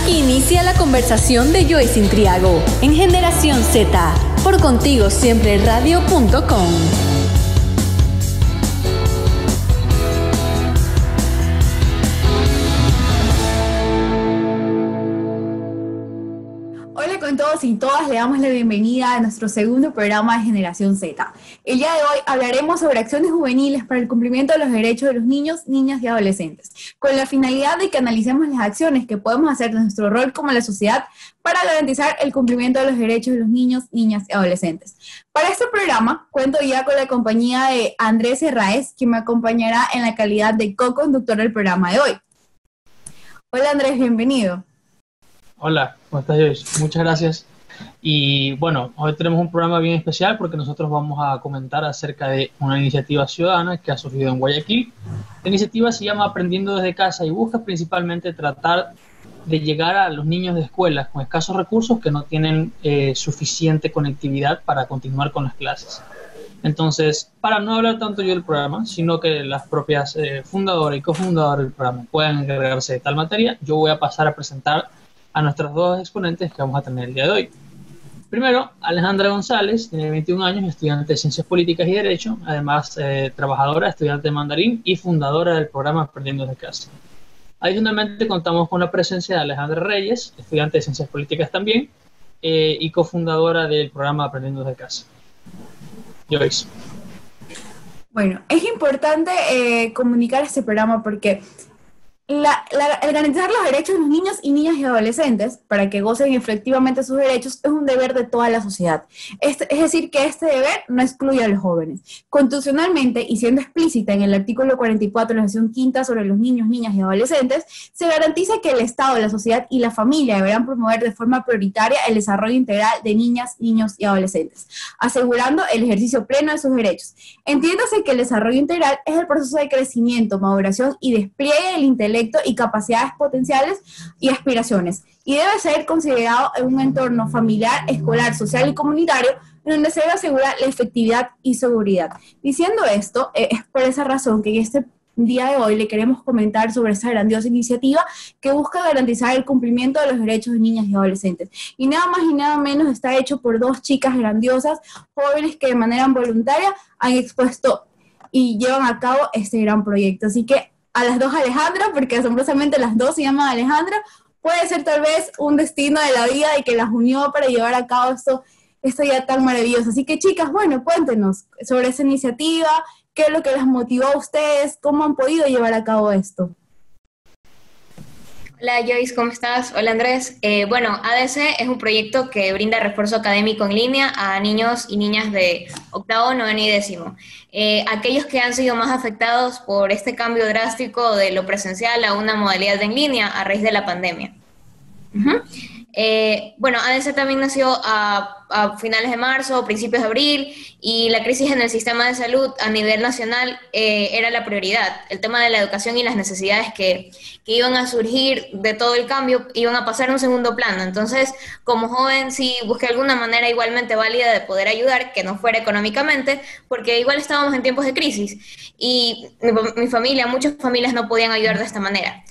Inicia la conversación de Joyce Intriago en Generación Z por contigosiempreradio.com. Hola con todos y todas, le damos la bienvenida a nuestro segundo programa de Generación Z. El día de hoy hablaremos sobre acciones juveniles para el cumplimiento de los derechos de los niños, niñas y adolescentes, con la finalidad de que analicemos las acciones que podemos hacer de nuestro rol como la sociedad para garantizar el cumplimiento de los derechos de los niños, niñas y adolescentes. Para este programa cuento ya con la compañía de Andrés Herráez, quien me acompañará en la calidad de co-conductor del programa de hoy. Hola Andrés, bienvenido. Hola, ¿cómo estás, Joyce? Muchas gracias. Y bueno, hoy tenemos un programa bien especial porque nosotros vamos a comentar acerca de una iniciativa ciudadana que ha surgido en Guayaquil. La iniciativa se llama Aprendiendo desde Casa y busca principalmente tratar de llegar a los niños de escuelas con escasos recursos que no tienen suficiente conectividad para continuar con las clases. Entonces, para no hablar tanto yo del programa, sino que las propias fundadoras y cofundadoras del programa puedan encargarse de tal materia, yo voy a pasar a presentar a nuestros dos exponentes que vamos a tener el día de hoy. Primero, Alejandra González, tiene 21 años, estudiante de Ciencias Políticas y Derecho, además trabajadora, estudiante de mandarín y fundadora del programa Aprendiendo desde Casa. Adicionalmente, contamos con la presencia de Alejandra Reyes, estudiante de Ciencias Políticas también, y cofundadora del programa Aprendiendo desde Casa. Joyce. Bueno, es importante comunicar este programa porque el garantizar los derechos de los niños y niñas y adolescentes para que gocen efectivamente sus derechos es un deber de toda la sociedad. Es decir, que este deber no excluye a los jóvenes. Constitucionalmente, y siendo explícita en el artículo 44 de la sección quinta sobre los niños, niñas y adolescentes, se garantiza que el Estado, la sociedad y la familia deberán promover de forma prioritaria el desarrollo integral de niñas, niños y adolescentes, asegurando el ejercicio pleno de sus derechos. Entiéndase que el desarrollo integral es el proceso de crecimiento, maduración y despliegue del intelecto y capacidades potenciales y aspiraciones, y debe ser considerado en un entorno familiar, escolar, social y comunitario en donde se debe asegurar la efectividad y seguridad. Diciendo esto, es por esa razón que en este día de hoy le queremos comentar sobre esta grandiosa iniciativa que busca garantizar el cumplimiento de los derechos de niñas y adolescentes. Y nada más y nada menos está hecho por dos chicas grandiosas, jóvenes que de manera voluntaria han expuesto y llevan a cabo este gran proyecto. Así que a las dos Alejandra, porque asombrosamente las dos se llaman Alejandra, puede ser tal vez un destino de la vida y que las unió para llevar a cabo esto ya tan maravilloso. Así que chicas, bueno, cuéntenos sobre esa iniciativa, qué es lo que las motivó a ustedes, cómo han podido llevar a cabo esto. Hola Joyce, ¿cómo estás? Hola Andrés. Bueno, ADC es un proyecto que brinda refuerzo académico en línea a niños y niñas de octavo, noveno y décimo. Aquellos que han sido más afectados por este cambio drástico de lo presencial a una modalidad en línea a raíz de la pandemia. Bueno, ADC también nació a finales de marzo, principios de abril, y la crisis en el sistema de salud a nivel nacional era la prioridad. El tema de la educación y las necesidades que iban a surgir de todo el cambio iban a pasar a un segundo plano. Entonces, como joven, sí busqué alguna manera igualmente válida de poder ayudar, que no fuera económicamente, porque igual estábamos en tiempos de crisis, y mi familia, muchas familias no podían ayudar de esta manera.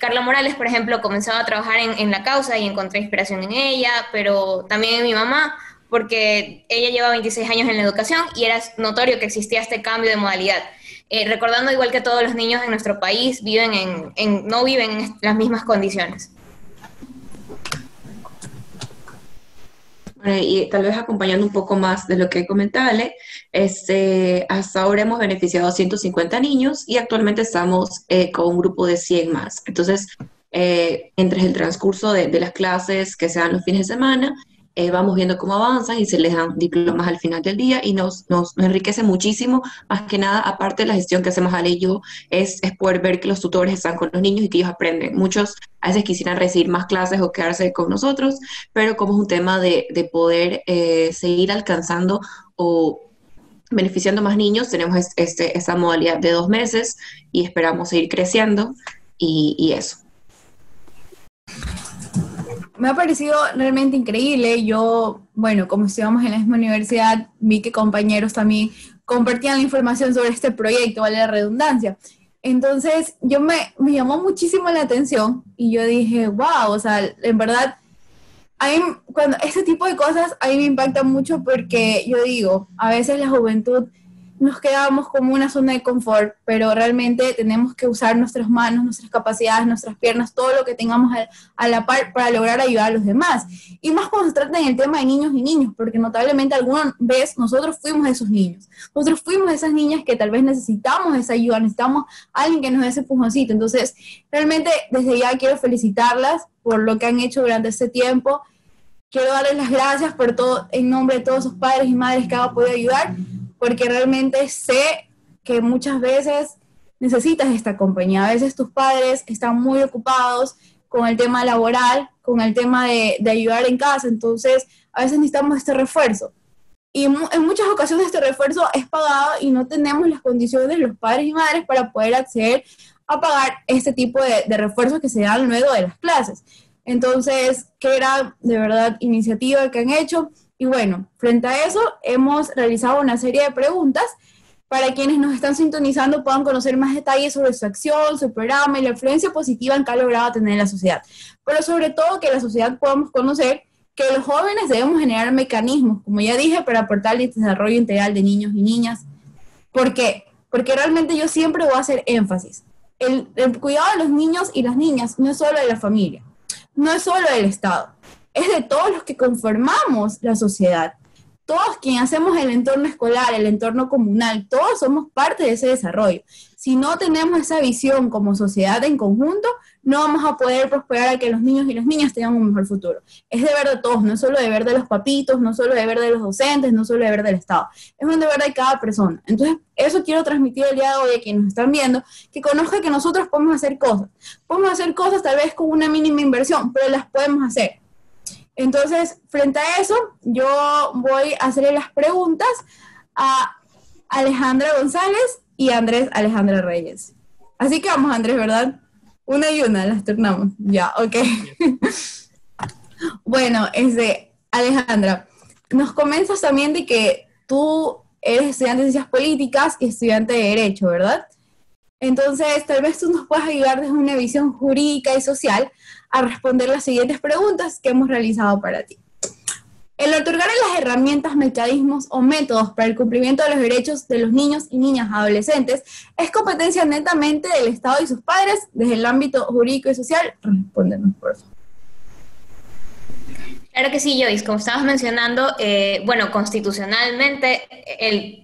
Carla Morales, por ejemplo, comenzaba a trabajar en la causa y encontré inspiración en ella, pero también en mi mamá, porque ella lleva 26 años en la educación y era notorio que existía este cambio de modalidad. Recordando igual que todos los niños en nuestro país no viven en las mismas condiciones. Bueno, y tal vez acompañando un poco más de lo que comentaba Ale, hasta ahora hemos beneficiado a 150 niños y actualmente estamos con un grupo de 100 más. Entonces, entre el transcurso de las clases que se dan los fines de semana, vamos viendo cómo avanzan y se les dan diplomas al final del día y nos enriquece muchísimo. Más que nada, aparte de la gestión que hacemos Ale y yo, es poder ver que los tutores están con los niños y que ellos aprenden. Muchos a veces quisieran recibir más clases o quedarse con nosotros, pero como es un tema de poder seguir alcanzando o beneficiando más niños, tenemos esta modalidad de 2 meses y esperamos seguir creciendo y eso. Me ha parecido realmente increíble. Yo, bueno, como estudiamos en la misma universidad, vi que compañeros también compartían la información sobre este proyecto, vale la redundancia. Entonces, me llamó muchísimo la atención y yo dije, wow, o sea, en verdad, cuando este tipo de cosas a mí me impactan mucho porque yo digo, a veces la juventud nos quedamos como una zona de confort, pero realmente tenemos que usar nuestras manos, nuestras capacidades, nuestras piernas, todo lo que tengamos a la par para lograr ayudar a los demás. Y más cuando se trata en el tema de niños y niños, porque notablemente alguna vez nosotros fuimos esos niños. Nosotros fuimos esas niñas que tal vez necesitamos esa ayuda, necesitamos a alguien que nos dé ese empujoncito. Entonces, realmente desde ya quiero felicitarlas por lo que han hecho durante este tiempo. Quiero darles las gracias por todo, en nombre de todos sus padres y madres que han podido ayudar, porque realmente sé que muchas veces necesitas esta compañía. A veces tus padres están muy ocupados con el tema laboral, con el tema de ayudar en casa, entonces a veces necesitamos este refuerzo. Y en muchas ocasiones este refuerzo es pagado y no tenemos las condiciones los padres y madres para poder acceder a pagar este tipo de refuerzos que se dan luego de las clases. Entonces, qué gran, de verdad, iniciativa que han hecho. Y bueno, frente a eso, hemos realizado una serie de preguntas para quienes nos están sintonizando puedan conocer más detalles sobre su acción, su programa y la influencia positiva en que ha logrado tener en la sociedad. Pero sobre todo que la sociedad podamos conocer que los jóvenes debemos generar mecanismos, como ya dije, para aportar el desarrollo integral de niños y niñas. ¿Por qué? Porque realmente yo siempre voy a hacer énfasis. El cuidado de los niños y las niñas no es solo de la familia, no es solo del Estado, es de todos los que conformamos la sociedad. Todos quienes hacemos el entorno escolar, el entorno comunal, todos somos parte de ese desarrollo. Si no tenemos esa visión como sociedad en conjunto, no vamos a poder prosperar a que los niños y las niñas tengan un mejor futuro. Es deber de todos, no es solo deber de los papitos, no es solo deber de los docentes, no es solo deber del Estado. Es un deber de cada persona. Entonces, eso quiero transmitir el día de hoy a quienes nos están viendo, que conozcan que nosotros podemos hacer cosas. Podemos hacer cosas tal vez con una mínima inversión, pero las podemos hacer. Entonces, frente a eso, yo voy a hacerle las preguntas a Alejandra González y Andrés Alejandra Reyes. Así que vamos, Andrés, ¿verdad? Una y una, las turnamos. Ya, ok. Bueno, Alejandra, nos comentas también de que tú eres estudiante de Ciencias Políticas y estudiante de Derecho, ¿verdad? Entonces, tal vez tú nos puedas ayudar desde una visión jurídica y social a responder las siguientes preguntas que hemos realizado para ti. El otorgar las herramientas, mecanismos o métodos para el cumplimiento de los derechos de los niños y niñas adolescentes es competencia netamente del Estado y sus padres desde el ámbito jurídico y social. Respóndenos, por favor. Claro que sí, Joyce. Como estabas mencionando, bueno, constitucionalmente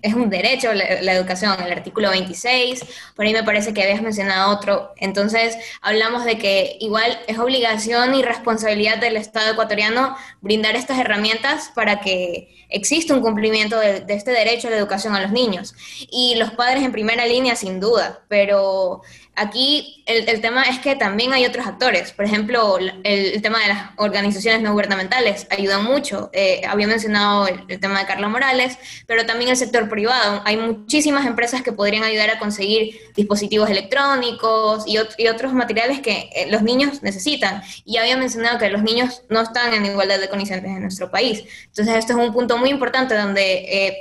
es un derecho la educación, el artículo 26, por ahí me parece que habías mencionado otro. Entonces, hablamos de que igual es obligación y responsabilidad del Estado ecuatoriano brindar estas herramientas para que exista un cumplimiento de este derecho a la educación a los niños. Y los padres en primera línea, sin duda, pero aquí el tema es que también hay otros actores. Por ejemplo, el tema de las organizaciones no gubernamentales ayudan mucho. Había mencionado el tema de Carla Morales, pero también el sector privado. Hay muchísimas empresas que podrían ayudar a conseguir dispositivos electrónicos y otros materiales que los niños necesitan. Y ya había mencionado que los niños no están en igualdad de condiciones en nuestro país. Entonces, esto es un punto muy importante donde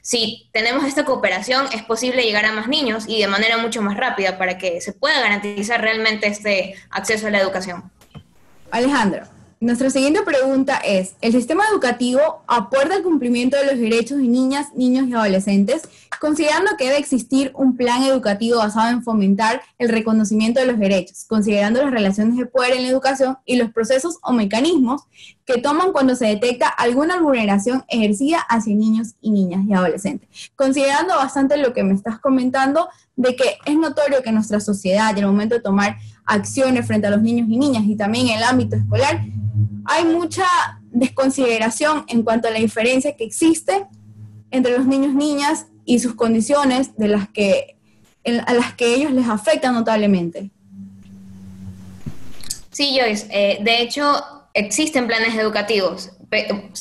si tenemos esta cooperación, es posible llegar a más niños y de manera mucho más rápida para que se pueda garantizar realmente este acceso a la educación. Alejandra, nuestra siguiente pregunta es, ¿el sistema educativo aporta al cumplimiento de los derechos de niñas, niños y adolescentes, considerando que debe existir un plan educativo basado en fomentar el reconocimiento de los derechos, considerando las relaciones de poder en la educación y los procesos o mecanismos que toman cuando se detecta alguna vulneración ejercida hacia niños y niñas y adolescentes? Considerando bastante lo que me estás comentando, de que es notorio que nuestra sociedad, en el momento de tomar acciones frente a los niños y niñas y también en el ámbito escolar, hay mucha desconsideración en cuanto a la diferencia que existe entre los niños y niñas y sus condiciones a las que ellos les afectan notablemente. Sí, Joyce. De hecho, existen planes educativos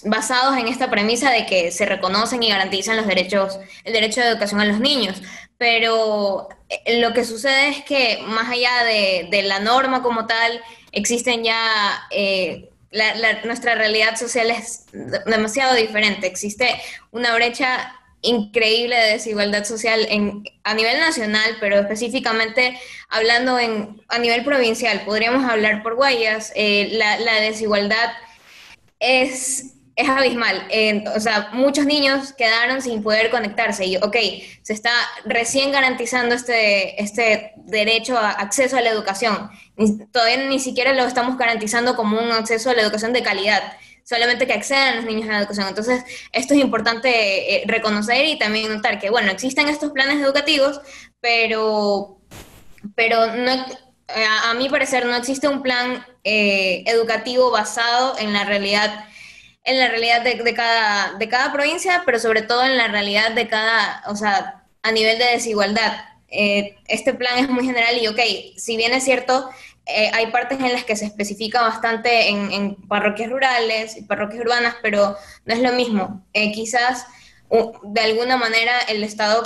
basados en esta premisa de que se reconocen y garantizan el derecho de educación a los niños, pero lo que sucede es que más allá de la norma como tal, existen ya, nuestra realidad social es demasiado diferente, existe una brecha increíble de desigualdad social a nivel nacional, pero específicamente hablando a nivel provincial. Podríamos hablar por Guayas, la desigualdad es abismal. O sea, muchos niños quedaron sin poder conectarse y, se está recién garantizando este derecho a acceso a la educación. Todavía ni siquiera lo estamos garantizando como un acceso a la educación de calidad, solamente que accedan los niños a la educación. Entonces, esto es importante reconocer y también notar que, bueno, existen estos planes educativos, pero no, a mi parecer no existe un plan educativo basado en la realidad de cada provincia, pero sobre todo en la realidad de cada, o sea, a nivel de desigualdad. Este plan es muy general y, si bien es cierto, hay partes en las que se especifica bastante en parroquias rurales y parroquias urbanas, pero no es lo mismo. Quizás, de alguna manera, el Estado,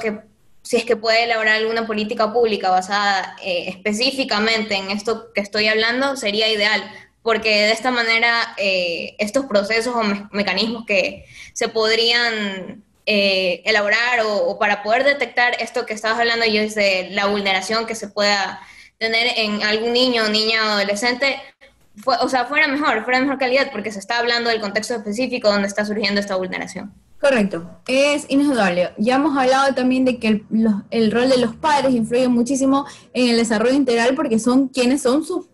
si es que puede elaborar alguna política pública basada específicamente en esto que estoy hablando, sería ideal, porque de esta manera estos procesos o mecanismos que se podrían elaborar o para poder detectar esto que estabas hablando yo, es de la vulneración que se pueda tener en algún niño o niña o adolescente, fuera mejor calidad, porque se está hablando del contexto específico donde está surgiendo esta vulneración. Correcto, es indudable. Ya hemos hablado también de que el rol de los padres influye muchísimo en el desarrollo integral, porque son quienes son sus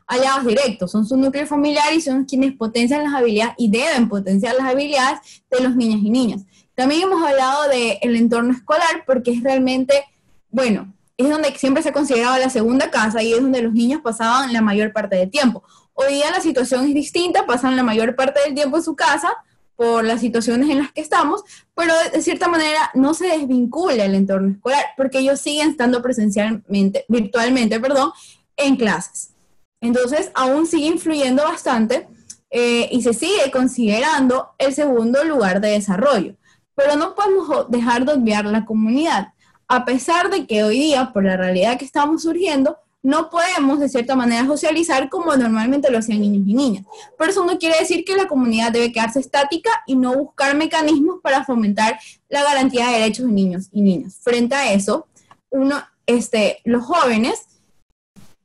aliados directos, son su núcleo familiar y son quienes potencian las habilidades y deben potenciar las habilidades de los niños y niñas. También hemos hablado del entorno escolar, porque es realmente, bueno, es donde siempre se ha considerado la segunda casa y es donde los niños pasaban la mayor parte del tiempo. Hoy día la situación es distinta, pasan la mayor parte del tiempo en su casa por las situaciones en las que estamos, pero de cierta manera no se desvincula el entorno escolar, porque ellos siguen estando virtualmente, en clases. Entonces, aún sigue influyendo bastante y se sigue considerando el segundo lugar de desarrollo. Pero no podemos dejar de obviar la comunidad. A pesar de que hoy día, por la realidad que estamos surgiendo, no podemos de cierta manera socializar como normalmente lo hacían niños y niñas. Pero eso no quiere decir que la comunidad debe quedarse estática y no buscar mecanismos para fomentar la garantía de derechos de niños y niñas. Frente a eso, los jóvenes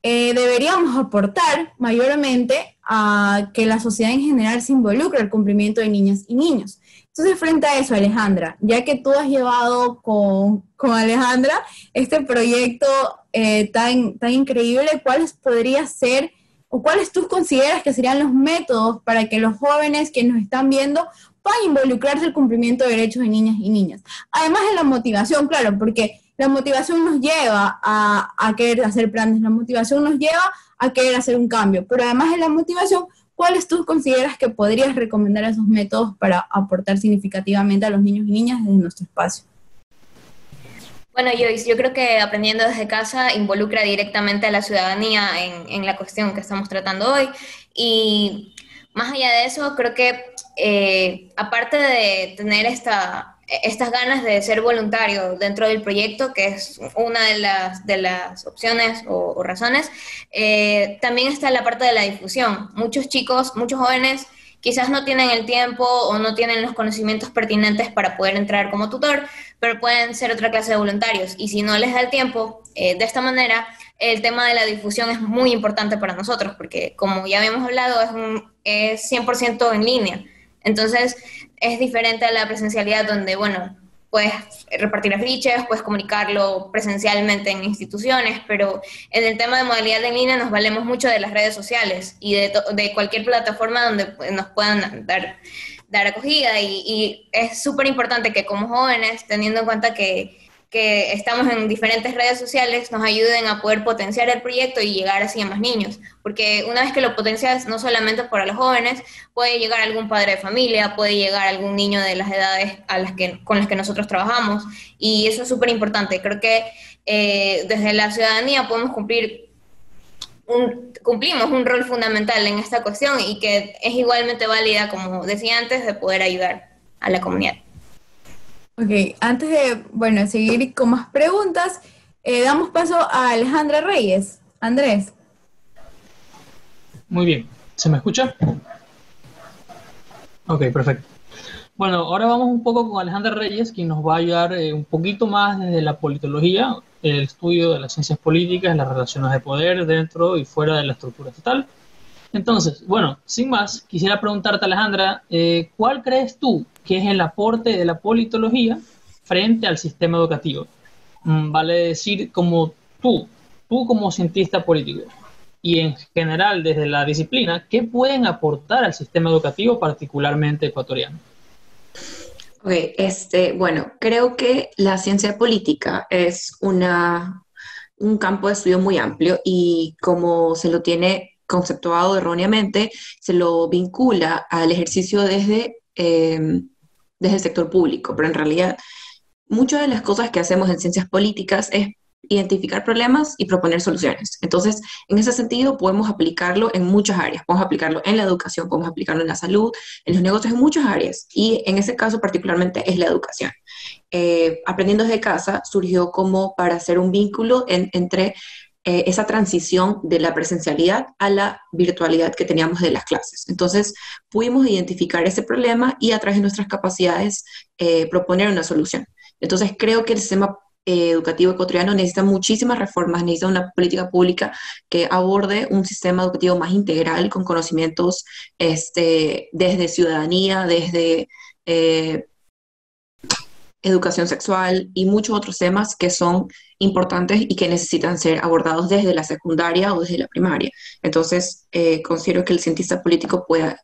deberíamos aportar mayormente a que la sociedad en general se involucre al cumplimiento de niñas y niños. Entonces, frente a eso, Alejandra, ya que tú has llevado con Alejandra este proyecto tan increíble, ¿cuáles podría ser o cuáles tú consideras que serían los métodos para que los jóvenes que nos están viendo puedan involucrarse en el cumplimiento de derechos de niñas y niñas? Además de la motivación, claro, porque la motivación nos lleva a querer hacer planes, la motivación nos lleva a querer hacer un cambio, pero además de la motivación, ¿cuáles tú consideras que podrías recomendar esos métodos para aportar significativamente a los niños y niñas desde nuestro espacio? Bueno, Joyce, yo creo que aprendiendo desde casa involucra directamente a la ciudadanía en la cuestión que estamos tratando hoy. Y más allá de eso, creo que aparte de tener estas ganas de ser voluntario dentro del proyecto, que es una de las opciones o razones, también está la parte de la difusión. Muchos chicos, muchos jóvenes quizás no tienen el tiempo o no tienen los conocimientos pertinentes para poder entrar como tutor, pero pueden ser otra clase de voluntarios. Y si no les da el tiempo, de esta manera, el tema de la difusión es muy importante para nosotros, porque como ya habíamos hablado, es 100% en línea. Entonces, es diferente a la presencialidad donde, bueno, puedes repartir afiches, puedes comunicarlo presencialmente en instituciones, pero en el tema de modalidad en línea nos valemos mucho de las redes sociales y de cualquier plataforma donde nos puedan dar acogida. Y es súper importante que como jóvenes, teniendo en cuenta que estamos en diferentes redes sociales, nos ayuden a poder potenciar el proyecto y llegar así a más niños, porque una vez que lo potencias, no solamente para los jóvenes, puede llegar algún padre de familia, puede llegar algún niño de las edades con las que nosotros trabajamos, y eso es súper importante. Creo que desde la ciudadanía podemos cumplimos un rol fundamental en esta cuestión y que es igualmente válida, como decía antes, de poder ayudar a la comunidad. Ok, antes de, seguir con más preguntas, damos paso a Alejandra Reyes. Andrés. Muy bien, ¿se me escucha? Ok, perfecto. Bueno, ahora vamos un poco con Alejandra Reyes, quien nos va a ayudar un poquito más desde la politología, el estudio de las ciencias políticas, las relaciones de poder dentro y fuera de la estructura estatal. Entonces, bueno, sin más, quisiera preguntarte, Alejandra, ¿cuál crees tú que es el aporte de la politología frente al sistema educativo? Vale decir, como tú como cientista político y en general desde la disciplina, ¿qué pueden aportar al sistema educativo particularmente ecuatoriano? Ok, bueno, creo que la ciencia política es un campo de estudio muy amplio y como se lo tiene conceptuado erróneamente, se lo vincula al ejercicio desde el sector público, pero en realidad muchas de las cosas que hacemos en ciencias políticas es identificar problemas y proponer soluciones. Entonces, en ese sentido, podemos aplicarlo en muchas áreas. Podemos aplicarlo en la educación, podemos aplicarlo en la salud, en los negocios, en muchas áreas. Y en ese caso particularmente es la educación. Aprendiendo desde casa surgió como para hacer un vínculo entre esa transición de la presencialidad a la virtualidad que teníamos de las clases. Entonces, pudimos identificar ese problema y a través de nuestras capacidades proponer una solución. Entonces, creo que el sistema educativo ecuatoriano necesita muchísimas reformas, necesita una política pública que aborde un sistema educativo más integral, con conocimientos desde ciudadanía, desde educación sexual y muchos otros temas que son importantes y que necesitan ser abordados desde la secundaria o desde la primaria. Entonces, considero que el cientista político pueda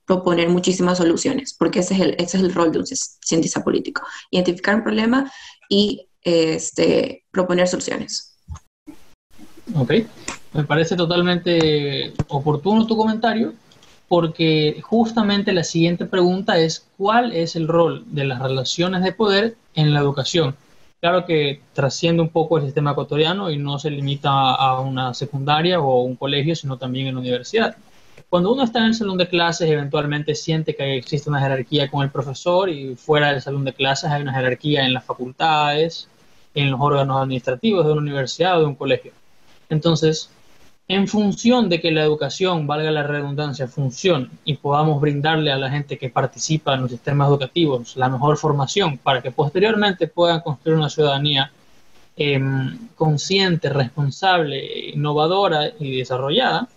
proponer muchísimas soluciones, porque ese es el rol de un cientista político, identificar un problema y proponer soluciones. Ok, me parece totalmente oportuno tu comentario, porque justamente la siguiente pregunta es: ¿cuál es el rol de las relaciones de poder en la educación? Claro que trasciende un poco el sistema ecuatoriano y no se limita a una secundaria o un colegio, sino también en la universidad. Cuando uno está en el salón de clases, eventualmente siente que existe una jerarquía con el profesor, y fuera del salón de clases hay una jerarquía en las facultades, en los órganos administrativos de una universidad o de un colegio. Entonces, en función de que la educación, valga la redundancia, funcione y podamos brindarle a la gente que participa en los sistemas educativos la mejor formación para que posteriormente puedan construir una ciudadanía consciente, responsable, innovadora y desarrollada,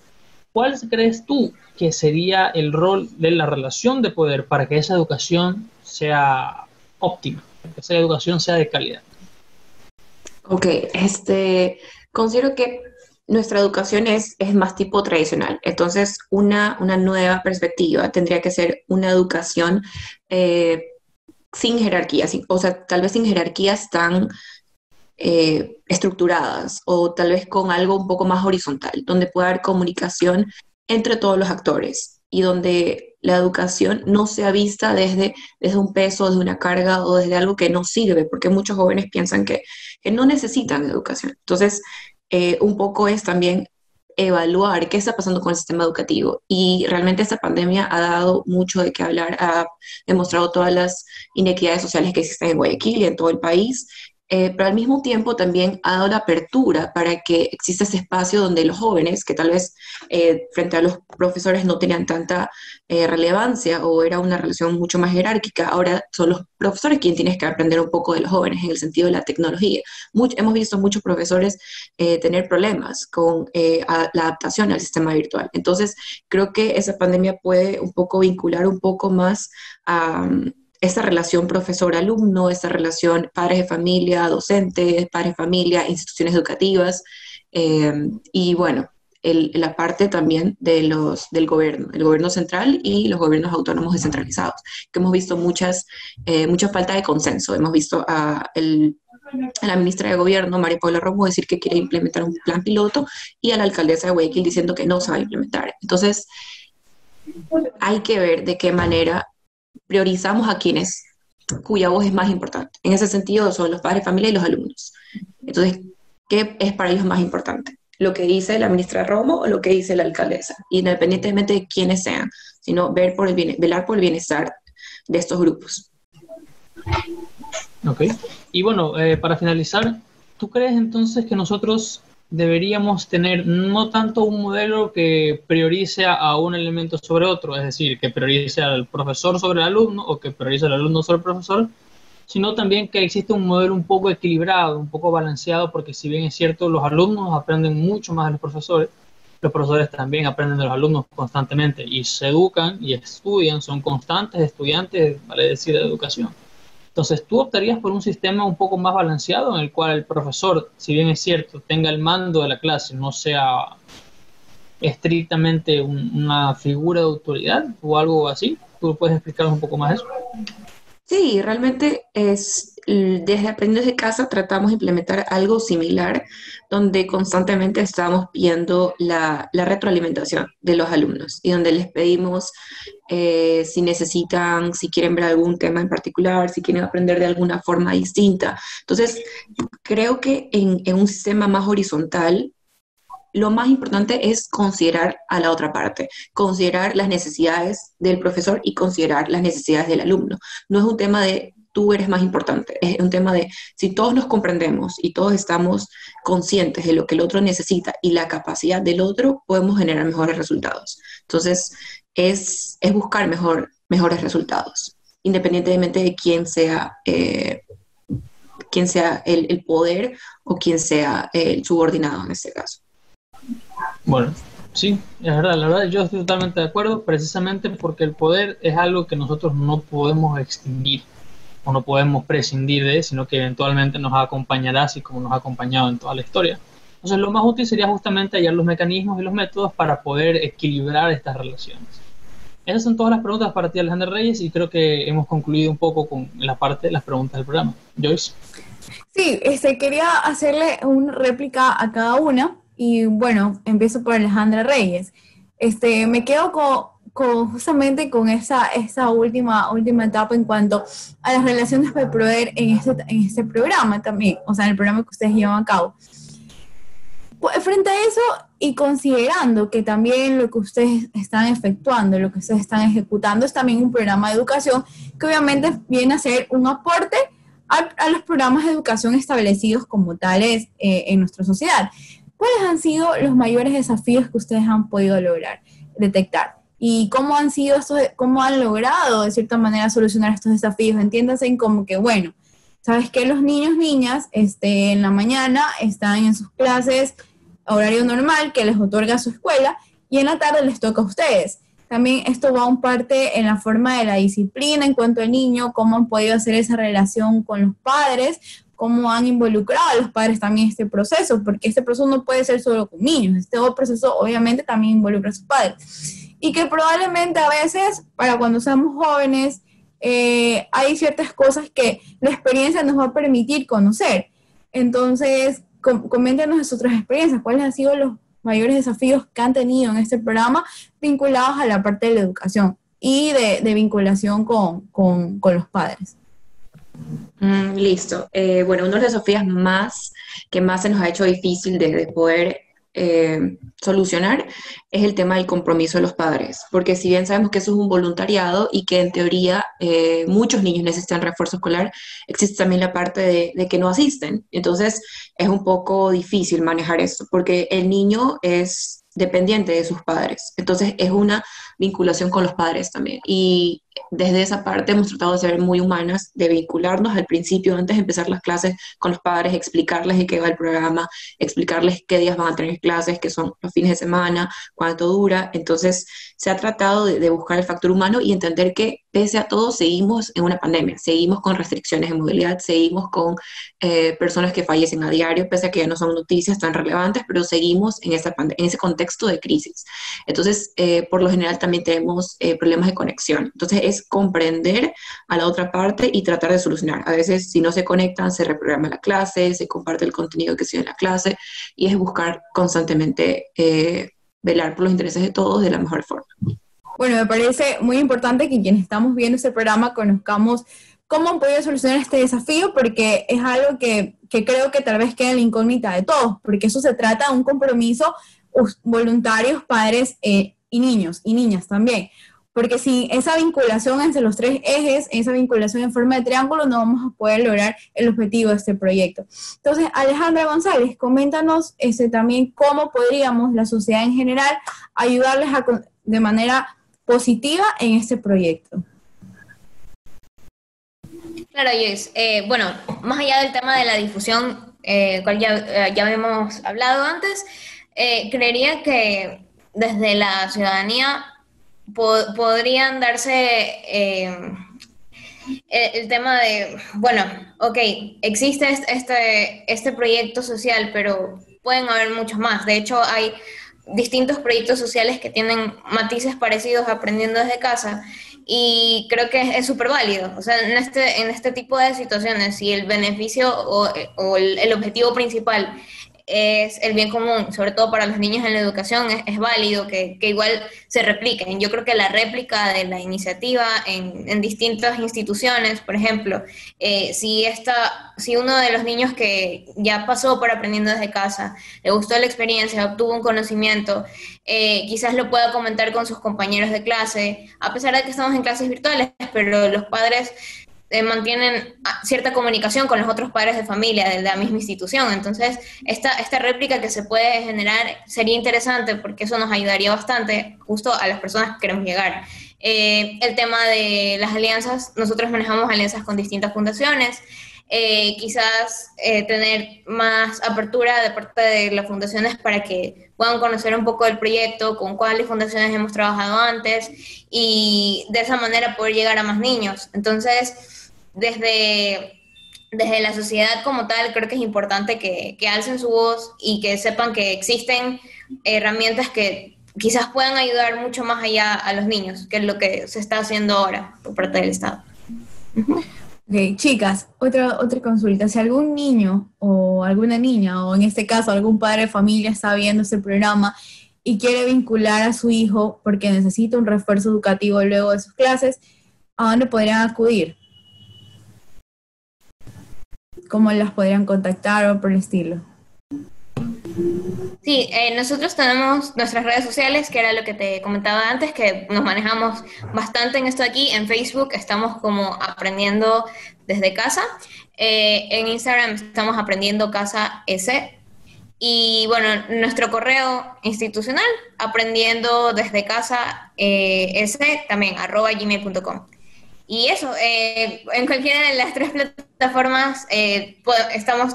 ¿cuál crees tú que sería el rol de la relación de poder para que esa educación sea óptima, para que esa educación sea de calidad? Ok, considero que nuestra educación es más tipo tradicional. Entonces, una nueva perspectiva tendría que ser una educación sin jerarquías, o sea, tal vez sin jerarquías tan estructuradas, o tal vez con algo un poco más horizontal, donde pueda haber comunicación entre todos los actores y donde la educación no sea vista desde un peso, desde una carga o desde algo que no sirve, porque muchos jóvenes piensan que no necesitan educación. Entonces, un poco es también evaluar qué está pasando con el sistema educativo. Y realmente esta pandemia ha dado mucho de qué hablar, ha demostrado todas las inequidades sociales que existen en Guayaquil y en todo el país. Pero al mismo tiempo también ha dado la apertura para que exista ese espacio donde los jóvenes, que tal vez frente a los profesores no tenían tanta relevancia o era una relación mucho más jerárquica, ahora son los profesores quienes tienen que aprender un poco de los jóvenes en el sentido de la tecnología. Hemos visto muchos profesores tener problemas con la adaptación al sistema virtual. Entonces, creo que esa pandemia puede un poco vincular un poco más a esa relación profesor-alumno, esa relación padres de familia, docentes, padres de familia, instituciones educativas, y bueno, la parte también del gobierno, el gobierno central y los gobiernos autónomos descentralizados, que hemos visto mucha falta de consenso. Hemos visto a la ministra de Gobierno, María Paula Romo, decir que quiere implementar un plan piloto, y a la alcaldesa de Guayaquil diciendo que no se va a implementar. Entonces, hay que ver de qué manera priorizamos a quienes cuya voz es más importante. En ese sentido son los padres de familia y los alumnos. Entonces, ¿qué es para ellos más importante? ¿Lo que dice la ministra Romo o lo que dice la alcaldesa? Independientemente de quiénes sean, sino velar por el bienestar de estos grupos. Ok. Y bueno, para finalizar, ¿tú crees entonces que nosotros deberíamos tener no tanto un modelo que priorice a un elemento sobre otro, es decir, que priorice al profesor sobre el alumno o que priorice al alumno sobre el profesor, sino también que existe un modelo un poco equilibrado, un poco balanceado, porque si bien es cierto, los alumnos aprenden mucho más de los profesores también aprenden de los alumnos constantemente y se educan y estudian, son constantes estudiantes, vale decir, de educación. Entonces, ¿tú optarías por un sistema un poco más balanceado en el cual el profesor, si bien es cierto, tenga el mando de la clase, no sea estrictamente una figura de autoridad o algo así? ¿Tú puedes explicarnos un poco más eso? Sí, realmente desde Aprendiendo desde Casa tratamos de implementar algo similar, donde constantemente estamos viendo la retroalimentación de los alumnos y donde les pedimos si necesitan, si quieren ver algún tema en particular, si quieren aprender de alguna forma distinta. Entonces, creo que en un sistema más horizontal, lo más importante es considerar a la otra parte, considerar las necesidades del profesor y considerar las necesidades del alumno. No es un tema de tú eres más importante, es un tema de si todos nos comprendemos y todos estamos conscientes de lo que el otro necesita y la capacidad del otro, podemos generar mejores resultados. Entonces, es buscar mejores resultados, independientemente de quién sea el poder o quién sea el subordinado en este caso. Bueno, sí, es verdad, la verdad yo estoy totalmente de acuerdo, precisamente porque el poder es algo que nosotros no podemos extinguir o no podemos prescindir de, sino que eventualmente nos acompañará así como nos ha acompañado en toda la historia. Entonces lo más útil sería justamente hallar los mecanismos y los métodos para poder equilibrar estas relaciones. Esas son todas las preguntas para ti, Alejandra Reyes, y creo que hemos concluido un poco con la parte de las preguntas del programa. Joyce. Sí, quería hacerle una réplica a cada una. Y bueno, empiezo por Alejandra Reyes. Me quedo justamente con esa última etapa en cuanto a las relaciones de poder en este programa también, o sea, en el programa que ustedes llevan a cabo. Frente a eso y considerando que también lo que ustedes están efectuando, lo que ustedes están ejecutando es también un programa de educación que obviamente viene a ser un aporte a los programas de educación establecidos como tales en nuestra sociedad. ¿Cuáles han sido los mayores desafíos que ustedes han podido lograr detectar? ¿Y cómo han logrado de cierta manera solucionar estos desafíos? Entiéndase en como que, bueno, ¿sabes qué? Los niñas, en la mañana están en sus clases, horario normal que les otorga su escuela, y en la tarde les toca a ustedes. También esto va un parte en la forma de la disciplina en cuanto al niño, cómo han podido hacer esa relación con los padres, cómo han involucrado a los padres también en este proceso, porque este proceso no puede ser solo con niños, este proceso obviamente también involucra a sus padres. Y que probablemente a veces, para cuando seamos jóvenes, hay ciertas cosas que la experiencia nos va a permitir conocer. Entonces, coméntenos de sus otras experiencias, cuáles han sido los mayores desafíos que han tenido en este programa vinculados a la parte de la educación y de vinculación con los padres. Listo. Bueno, uno de los desafíos que más se nos ha hecho difícil de poder solucionar es el tema del compromiso de los padres, porque si bien sabemos que eso es un voluntariado y que en teoría muchos niños necesitan refuerzo escolar, existe también la parte de que no asisten. Entonces es un poco difícil manejar eso, porque el niño es dependiente de sus padres, entonces es una vinculación con los padres también, y desde esa parte hemos tratado de ser muy humanas, de vincularnos al principio, antes de empezar las clases con los padres, explicarles de qué va el programa, explicarles qué días van a tener clases, qué son los fines de semana, cuánto dura. Entonces se ha tratado de buscar el factor humano y entender que pese a todo seguimos en una pandemia, seguimos con restricciones de movilidad, seguimos con personas que fallecen a diario, pese a que ya no son noticias tan relevantes, pero seguimos en ese contexto de crisis. Entonces, por lo general también tenemos problemas de conexión. Entonces es comprender a la otra parte y tratar de solucionar. A veces si no se conectan, se reprograma la clase, se comparte el contenido que sigue en la clase, y es buscar constantemente velar por los intereses de todos de la mejor forma. Bueno, me parece muy importante que quienes estamos viendo este programa conozcamos cómo han podido solucionar este desafío, porque es algo que creo que tal vez queda en la incógnita de todos, porque eso se trata de un compromiso voluntarios, padres y niños y niñas también. porque sin esa vinculación entre los tres ejes, esa vinculación en forma de triángulo, no vamos a poder lograr el objetivo de este proyecto. Entonces, Alejandra González, coméntanos también cómo podríamos, la sociedad en general, ayudarles de manera positiva en este proyecto. Claro, Joyce. Bueno, más allá del tema de la difusión, cual ya habíamos hablado antes, creería que desde la ciudadanía podrían darse el tema de, bueno, ok, existe este proyecto social, pero pueden haber muchos más. De hecho, hay distintos proyectos sociales que tienen matices parecidos a Aprendiendo desde Casa, y creo que es súper válido. O sea, en este tipo de situaciones, si el beneficio o el objetivo principal es el bien común, sobre todo para los niños en la educación, es válido que igual se repliquen. Yo creo que la réplica de la iniciativa en distintas instituciones, por ejemplo, si uno de los niños que ya pasó por Aprendiendo desde Casa, le gustó la experiencia, obtuvo un conocimiento, quizás lo pueda comentar con sus compañeros de clase, a pesar de que estamos en clases virtuales, pero los padres mantienen cierta comunicación con los otros padres de familia de la misma institución. Entonces, esta réplica que se puede generar sería interesante, porque eso nos ayudaría bastante justo a las personas que queremos llegar. El tema de las alianzas, nosotros manejamos alianzas con distintas fundaciones, quizás tener más apertura de parte de las fundaciones para que puedan conocer un poco del proyecto, con cuáles fundaciones hemos trabajado antes, y de esa manera poder llegar a más niños. Entonces, desde la sociedad como tal, creo que es importante que alcen su voz y que sepan que existen herramientas que quizás puedan ayudar mucho más allá a los niños, que es lo que se está haciendo ahora por parte del Estado. Ok, chicas, otra consulta. Si algún niño o alguna niña, o en este caso algún padre de familia está viendo este programa y quiere vincular a su hijo porque necesita un refuerzo educativo luego de sus clases, ¿a dónde podrían acudir? ¿Cómo las podrían contactar o por el estilo? Sí, nosotros tenemos nuestras redes sociales, que era lo que te comentaba antes, que nos manejamos bastante en esto de aquí. En Facebook estamos como Aprendiendo desde Casa. En Instagram estamos Aprendiendo Casa S. Y bueno, nuestro correo institucional, aprendiendo desde casa s, también @gmail.com. Y eso, en cualquiera de las tres plataformas estamos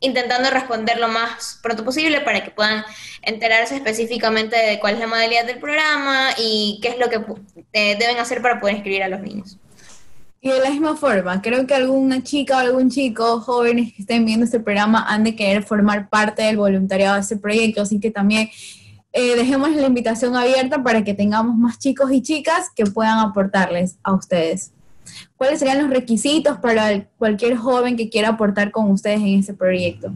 intentando responder lo más pronto posible para que puedan enterarse específicamente de cuál es la modalidad del programa y qué es lo que deben hacer para poder inscribir a los niños. Y de la misma forma, creo que alguna chica o algún chico, jóvenes que estén viendo este programa, han de querer formar parte del voluntariado de este proyecto, así que también dejemos la invitación abierta para que tengamos más chicos y chicas que puedan aportarles a ustedes. ¿Cuáles serían los requisitos para cualquier joven que quiera aportar con ustedes en este proyecto?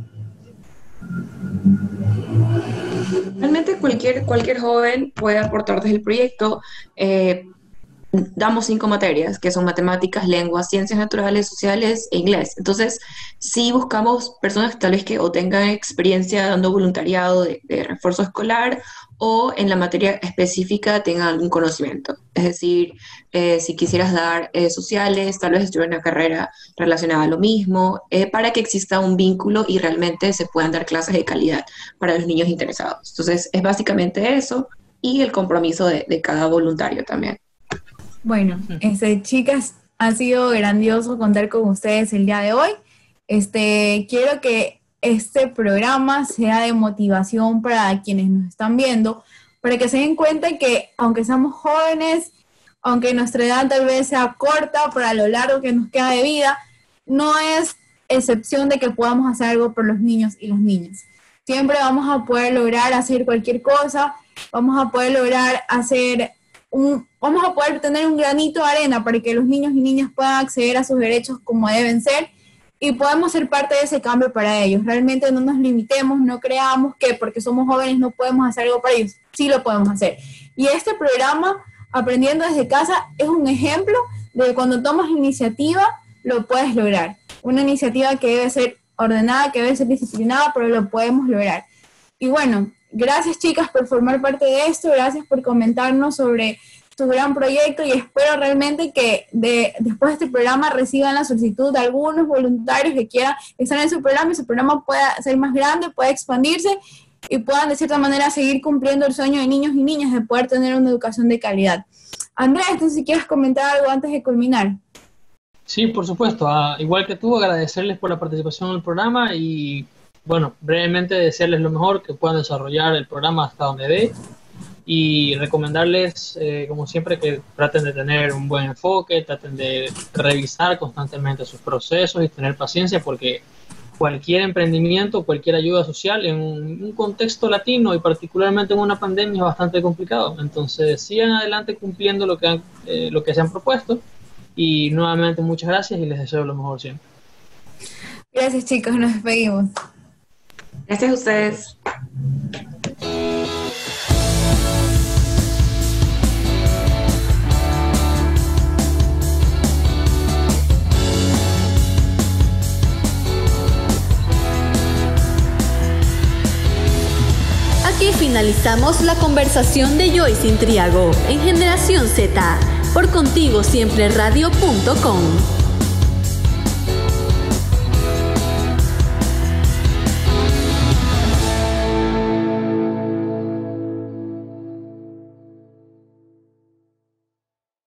Realmente cualquier joven puede aportar desde el proyecto. Damos 5 materias, que son matemáticas, lenguas, ciencias naturales, sociales e inglés. Entonces, sí buscamos personas tal vez que o tengan experiencia dando voluntariado de refuerzo escolar, o en la materia específica tengan algún conocimiento. Es decir, si quisieras dar sociales, tal vez estudiar una carrera relacionada a lo mismo, para que exista un vínculo y realmente se puedan dar clases de calidad para los niños interesados. Entonces, es básicamente eso, y el compromiso de cada voluntario también. Bueno, chicas, ha sido grandioso contar con ustedes el día de hoy. Quiero que este programa sea de motivación para quienes nos están viendo, para que se den cuenta que aunque seamos jóvenes, aunque nuestra edad tal vez sea corta para lo largo que nos queda de vida, no es excepción de que podamos hacer algo por los niños y las niñas. Siempre vamos a poder lograr hacer cualquier cosa, vamos a poder lograr vamos a poder tener un granito de arena para que los niños y niñas puedan acceder a sus derechos como deben ser, y podemos ser parte de ese cambio para ellos. Realmente no nos limitemos, no creamos que porque somos jóvenes no podemos hacer algo para ellos. Sí lo podemos hacer. Y este programa, Aprendiendo desde Casa, es un ejemplo de que cuando tomas iniciativa, lo puedes lograr. Una iniciativa que debe ser ordenada, que debe ser disciplinada, pero lo podemos lograr. Y bueno, gracias chicas por formar parte de esto, gracias por comentarnos sobre su gran proyecto y espero realmente que después de este programa reciban la solicitud de algunos voluntarios que quieran estar en su programa y su programa pueda ser más grande, pueda expandirse y puedan de cierta manera seguir cumpliendo el sueño de niños y niñas de poder tener una educación de calidad. Andrea, entonces si quieres comentar algo antes de culminar. Sí, por supuesto. Igual que tú, agradecerles por la participación en el programa y, bueno, brevemente desearles lo mejor, que puedan desarrollar el programa hasta donde dé y recomendarles, como siempre, que traten de tener un buen enfoque, traten de revisar constantemente sus procesos y tener paciencia porque cualquier emprendimiento, cualquier ayuda social en un contexto latino y particularmente en una pandemia es bastante complicado. Entonces sigan adelante cumpliendo lo que se han propuesto y nuevamente muchas gracias y les deseo lo mejor siempre. Gracias chicos, nos despedimos. Gracias a ustedes. Aquí finalizamos la conversación de Joyce Intriago en Generación Z por contigosiempreradio.com.